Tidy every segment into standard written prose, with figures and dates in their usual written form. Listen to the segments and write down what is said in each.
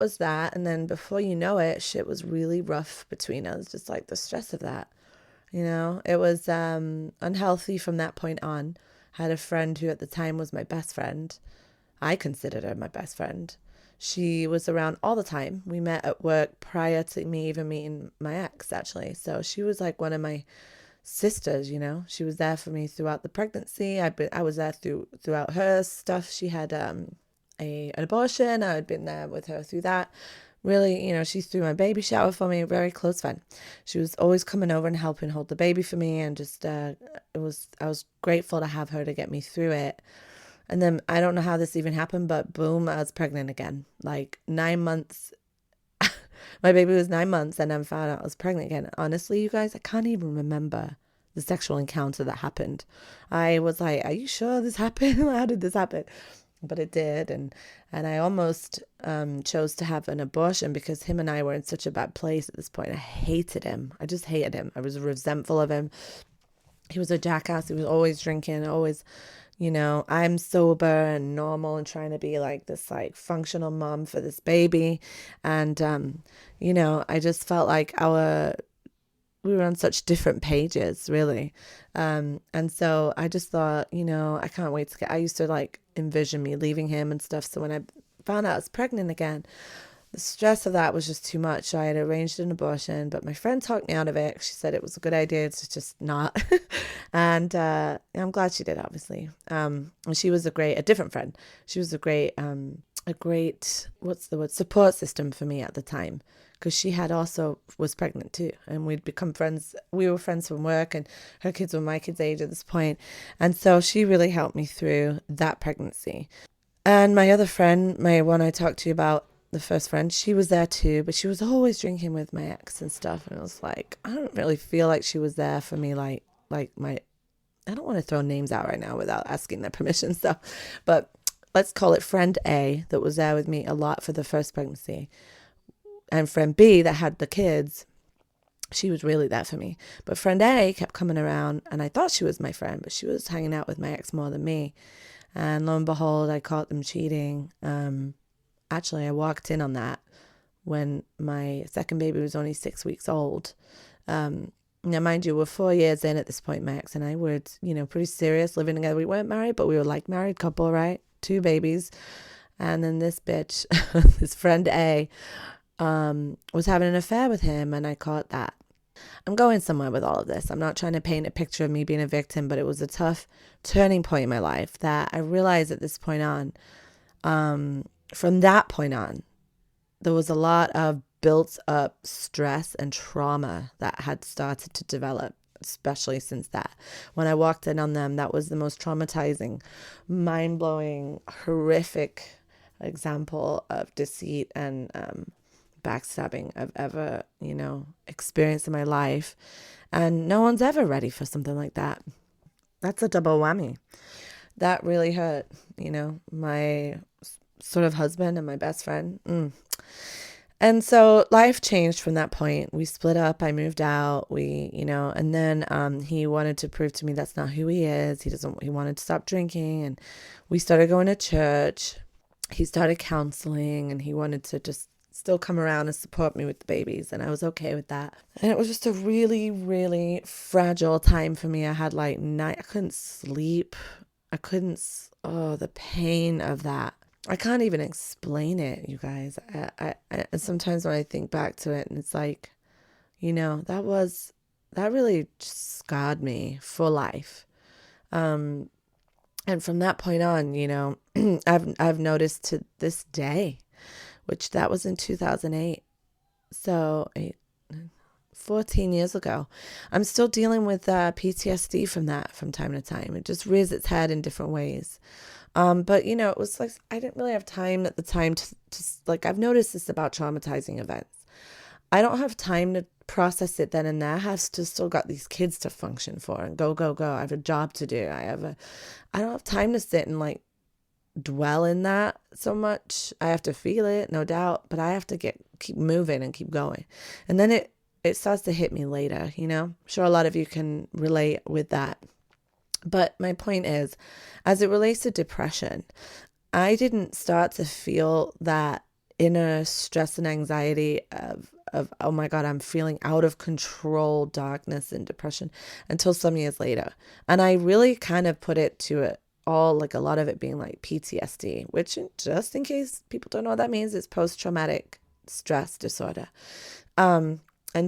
was that. And then before you know it, shit was really rough between us, just like the stress of that. It was unhealthy from that point on. I had a friend who at the time was my best friend. I considered her my best friend. She was around all the time. We met at work prior to me even meeting my ex, actually. So she was like one of my sisters. She was there for me throughout the pregnancy. I was there throughout her stuff. She had an abortion. I had been there with her through that. Really, she threw my baby shower for me. Very close friend. She was always coming over and helping hold the baby for me, and just I was grateful to have her to get me through it. And then I don't know how this even happened, but boom, I was pregnant again. Like 9 months. My baby was 9 months, and I found out I was pregnant again. Honestly, you guys, I can't even remember the sexual encounter that happened. I was like, "Are you sure this happened? How did this happen?" But it did, and I almost chose to have an abortion because him and I were in such a bad place at this point. I hated him. I just hated him. I was resentful of him. He was a jackass. He was always drinking, always, I'm sober and normal and trying to be like this like functional mom for this baby. And I just felt like we were on such different pages, really. And so I just thought, I can't wait I used to like envision me leaving him and stuff. So when I found out I was pregnant again, the stress of that was just too much. So I had arranged an abortion, but my friend talked me out of it. She said it was a good idea to just not. And I'm glad she did, obviously. And she was a different friend. She was a great, what's the word, support system for me at the time. Because she had also was pregnant too, and we'd become friends. We were friends from work, and her kids were my kids' age at this point, and so she really helped me through that pregnancy. And my other friend, my one I talked to you about, the first friend, she was there too, but she was always drinking with my ex and stuff. And it was like, I don't really feel like she was there for me, like my, I don't want to throw names out right now without asking their permission. So, but let's call it friend A that was there with me a lot for the first pregnancy. And friend B that had the kids, she was really there for me. But friend A kept coming around, and I thought she was my friend, but she was hanging out with my ex more than me. And lo and behold, I caught them cheating. Actually, I walked in on that when my second baby was only 6 weeks old. Now, mind you, we're 4 years in at this point. My ex and I were, pretty serious, living together. We weren't married, but we were like married couple, right? 2 babies. And then this bitch, this friend A, was having an affair with him, and I caught that. I'm going somewhere with all of this. I'm not trying to paint a picture of me being a victim, but it was a tough turning point in my life that I realized at this point on. From that point on, there was a lot of built up stress and trauma that had started to develop, especially since that. When I walked in on them, that was the most traumatizing, mind blowing, horrific example of deceit and backstabbing I've ever, experienced in my life. And no one's ever ready for something like that. That's a double whammy. That really hurt, my sort of husband and my best friend. And so life changed from that point. We split up. I moved out. And then he wanted to prove to me that's not who he is. He wanted to stop drinking, and we started going to church. He started counseling, and he wanted to just still come around and support me with the babies, and I was okay with that. And it was just a really, really fragile time for me. I had like I couldn't sleep. The pain of that. I can't even explain it, you guys. I sometimes when I think back to it, and it's like, that really just scarred me for life. And from that point on, I've noticed to this day, which that was in 2008. So 14 years ago, I'm still dealing with PTSD from that from time to time. It just rears its head in different ways. But it was like I didn't really have time at the time to like, I've noticed this about traumatizing events. I don't have time to process it then and there. I have still got these kids to function for and go, go, go. I have a job to do. I don't have time to sit and like dwell in that so much. I have to feel it, no doubt, but I have to keep moving and keep going. And then it starts to hit me later, I'm sure a lot of you can relate with that. But my point is, as it relates to depression, I didn't start to feel that inner stress and anxiety of oh my God, I'm feeling out of control, darkness and depression until some years later. And I really kind of put it to it all, like a lot of it being like PTSD, which, just in case people don't know what that means, is post-traumatic stress disorder. And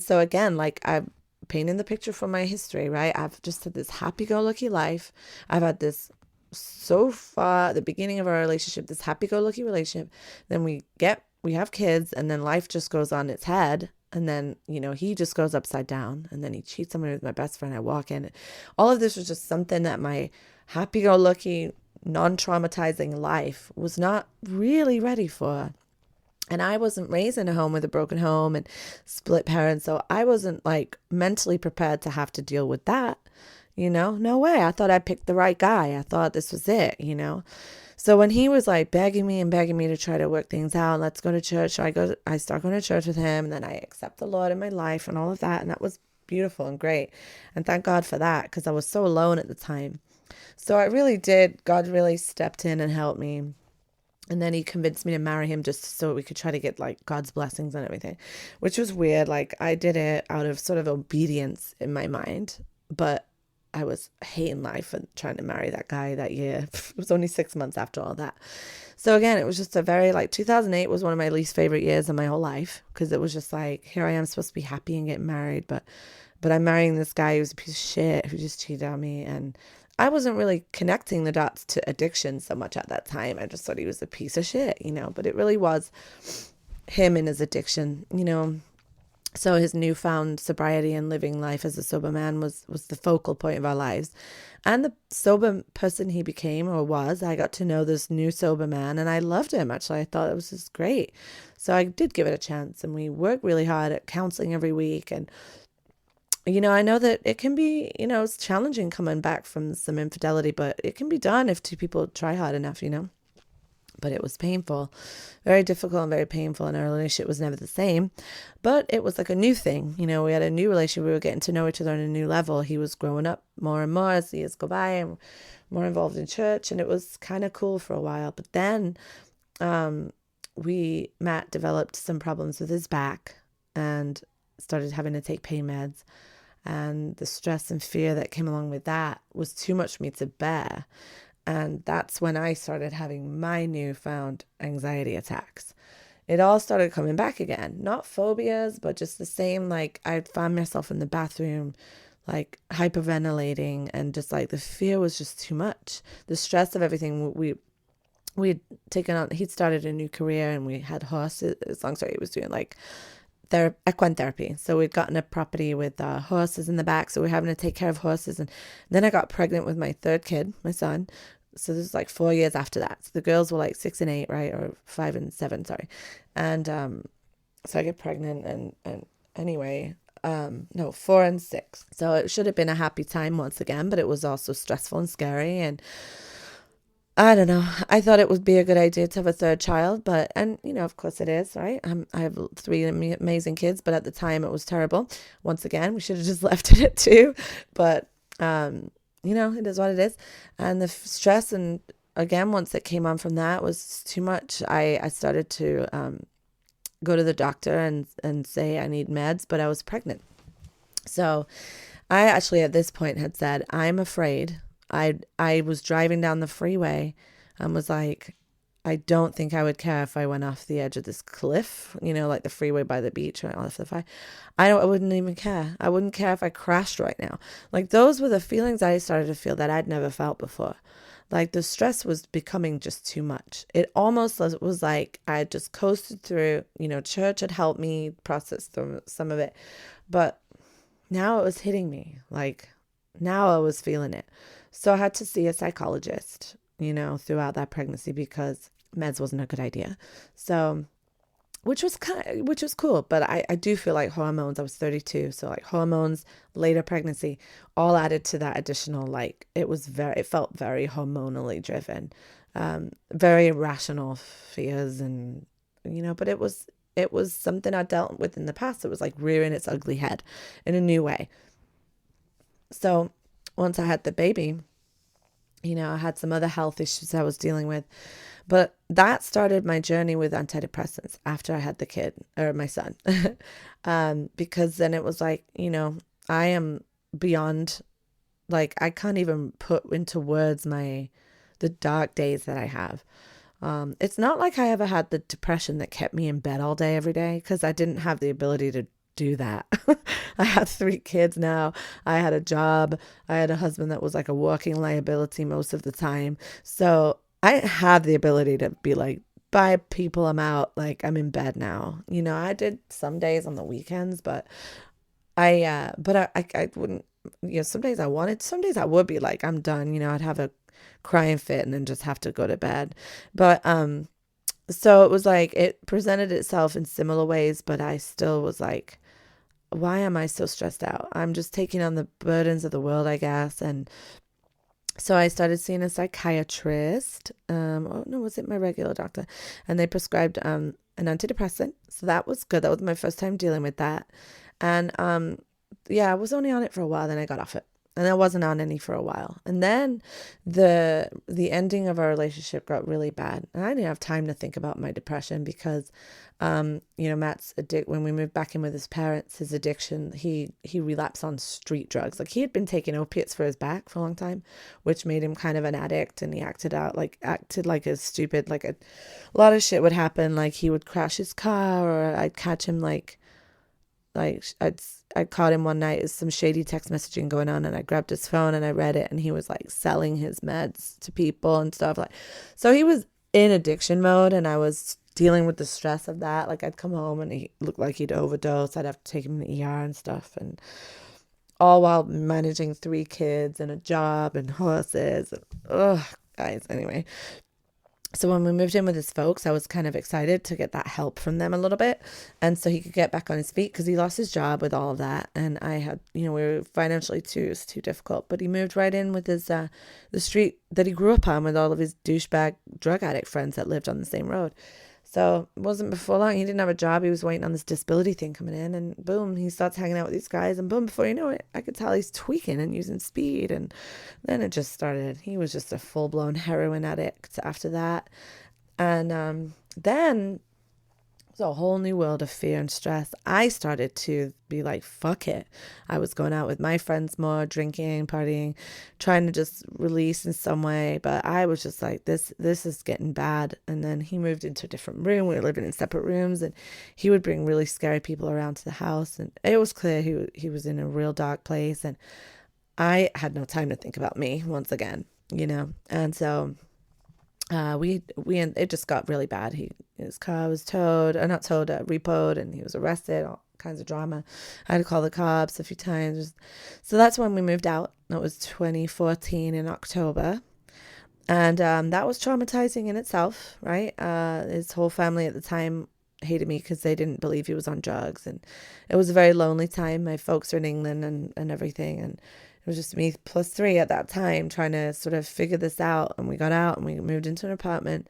so again, like I'm painting the picture from my history, right? I've just had this happy-go-lucky life. I've had this, so far, the beginning of our relationship, this happy-go-lucky relationship. Then we have kids, and then life just goes on its head. And then, he just goes upside down, and then he cheats on me with my best friend. I walk in. All of this was just something that my happy-go-lucky, non-traumatizing life was not really ready for. And I wasn't raised in a home with a broken home and split parents. So I wasn't like mentally prepared to have to deal with that. No way. I thought I picked the right guy. I thought this was it. So when he was like begging me to try to work things out, let's go to church. So I start going to church with him, and then I accept the Lord in my life and all of that. And that was beautiful and great. And thank God for that, because I was so alone at the time. So God really stepped in and helped me. And then he convinced me to marry him just so we could try to get like God's blessings and everything, which was weird. Like I did it out of sort of obedience in my mind, but I was hating life and trying to marry that guy that year. It was only 6 months after all that. So again, it was just a very 2008 was one of my least favorite years of my whole life, because it was just like, here I am supposed to be happy and getting married, but I'm marrying this guy who's a piece of shit who just cheated on me. And I wasn't really connecting the dots to addiction so much at that time. I just thought he was a piece of shit, but it really was him and his addiction, So his newfound sobriety and living life as a sober man was the focal point of our lives. And the sober person he became, or was, I got to know this new sober man, and I loved him. Actually, I thought it was just great. So I did give it a chance, and we worked really hard at counseling every week. And I know that it can be, it's challenging coming back from some infidelity, but it can be done if two people try hard enough, But it was painful, very difficult and very painful, and our relationship was never the same. But it was like a new thing. We had a new relationship. We were getting to know each other on a new level. He was growing up more and more as the years go by, and more involved in church, and it was kind of cool for a while. But then Matt developed some problems with his back and started having to take pain meds. And the stress and fear that came along with that was too much for me to bear. And that's when I started having my newfound anxiety attacks. It all started coming back again. Not phobias, but just the same, like I'd find myself in the bathroom, like hyperventilating, and just like the fear was just too much. The stress of everything. We'd taken on, he'd started a new career, and we had horses. Long story, he was doing like equine therapy. So we'd gotten a property with horses in the back. So we were having to take care of horses. And then I got pregnant with my third kid, my son. So this was like 4 years after that. So the girls were like 6 and 8, right? Or 5 and 7, sorry. And so I get pregnant, and anyway, no, 4 and 6. So it should have been a happy time once again, but it was also stressful and scary. And I don't know. I thought it would be a good idea to have a third child, and of course it is, right? I have 3 amazing kids, but at the time it was terrible. Once again, we should have just left it at 2, but it is what it is. And the stress, and again, once it came on from that, was too much. I started to go to the doctor and say I need meds, but I was pregnant. So I actually at this point had said, I'm afraid. I was driving down the freeway and was like, I don't think I would care if I went off the edge of this cliff, like the freeway by the beach or off the fire. I wouldn't even care. I wouldn't care if I crashed right now. Like those were the feelings I started to feel that I'd never felt before. Like the stress was becoming just too much. It almost was like I had just coasted through, church had helped me process some of it. But now it was hitting me. Like now I was feeling it. So I had to see a psychologist, throughout that pregnancy, because meds wasn't a good idea. So, which was cool. But I do feel like hormones, I was 32. So like hormones, later pregnancy, all added to that additional, like it felt very hormonally driven, very irrational fears, and, but it was something I dealt with in the past. It was like rearing its ugly head in a new way. So once I had the baby, I had some other health issues I was dealing with, But that started my journey with antidepressants after I had the kid or my son. Because then it was like, I am beyond, like, I can't even put into words the dark days that I have. It's not like I ever had the depression that kept me in bed all day every day, because I didn't have the ability to do that. I had 3 kids now. I had a job. I had a husband that was like a working liability most of the time. So I didn't have the ability to be like, bye people, I'm out. Like, I'm in bed now. I did some days on the weekends, but I wouldn't, some days I wanted, some days I would be like, I'm done. I'd have a crying fit and then just have to go to bed. But, so it was like, it presented itself in similar ways, but I still was like, why am I so stressed out? I'm just taking on the burdens of the world, I guess. And so I started seeing a psychiatrist. Oh no, was it my regular doctor? And they prescribed an antidepressant. So that was good. That was my first time dealing with that. And yeah, I was only on it for a while, then I got off it. And I wasn't on any for a while. And then the ending of our relationship got really bad. And I didn't have time to think about my depression because Matt's when we moved back in with his parents, his addiction, he relapsed on street drugs. Like, he had been taking opiates for his back for a long time, which made him kind of an addict, and he acted like a stupid, like a lot of shit would happen. Like, he would crash his car, or I'd catch him like I caught him one night as some shady text messaging going on, and I grabbed his phone and I read it, and he was like selling his meds to people and stuff. Like, so he was in addiction mode, and I was dealing with the stress of that. Like, I'd come home and he looked like he'd overdosed. I'd have to take him to the ER and stuff, and all while managing 3 kids and a job and horses. And, ugh, guys. Anyway, so when we moved in with his folks, I was kind of excited to get that help from them a little bit. And so he could get back on his feet, because he lost his job with all of that. And I had, we were financially it was too difficult. But he moved right in with his, the street that he grew up on, with all of his douchebag drug addict friends that lived on the same road. So it wasn't before long. He didn't have a job. He was waiting on this disability thing coming in, and boom, he starts hanging out with these guys, and boom, before you know it, I could tell he's tweaking and using speed. And then it just started. He was just a full-blown heroin addict after that. And then it was a whole new world of fear and stress. I started to be like, fuck it. I was going out with my friends more, drinking, partying, trying to just release in some way. But I was just like, this is getting bad. And then he moved into a different room. We were living in separate rooms, and he would bring really scary people around to the house. And it was clear he was in a real dark place. And I had no time to think about me once again, And so it just got really bad. His car was repoed, and he was arrested, all kinds of drama. I had to call the cops a few times. So that's when we moved out. That was 2014 in October. And that was traumatizing in itself, right? His whole family at the time hated me because they didn't believe he was on drugs. And it was a very lonely time. My folks are in England and everything. And it was just me plus 3 at that time, trying to sort of figure this out. And we got out and we moved into an apartment.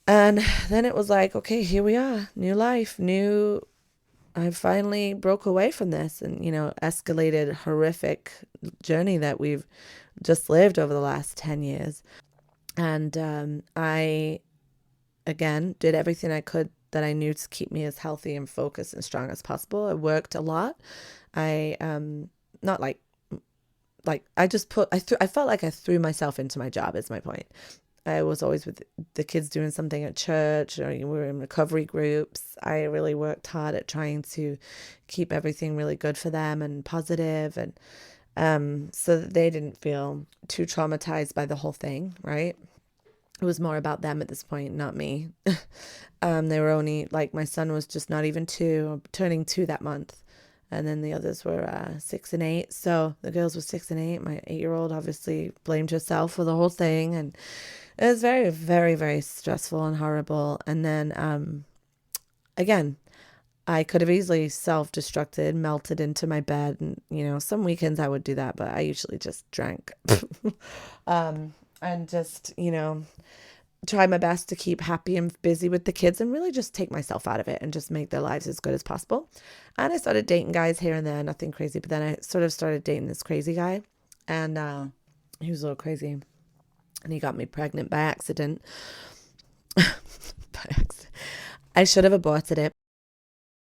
And then it was like, okay, here we are, new life, I finally broke away from this and, escalated horrific journey that we've just lived over the last 10 years. And I, again, did everything I could that I knew to keep me as healthy and focused and strong as possible. I worked a lot. I, not like I felt like I threw myself into my job, is my point. I was always with the kids doing something at church, or we were in recovery groups. I really worked hard at trying to keep everything really good for them and positive, and so that they didn't feel too traumatized by the whole thing, right? It was more about them at this point, not me. They were only, like, my son was just not even 2, turning 2 that month. And then the others were 6 and 8. So the girls were 6 and 8. My 8-year-old obviously blamed herself for the whole thing. And it was very, very, very stressful and horrible. And then, again, I could have easily self-destructed, melted into my bed. And, some weekends I would do that, but I usually just drank. And just, try my best to keep happy and busy with the kids and really just take myself out of it and just make their lives as good as possible. And I started dating guys here and there, nothing crazy. But then I sort of started dating this crazy guy, and he was a little crazy. and he got me pregnant by accident. By accident. I should have aborted it.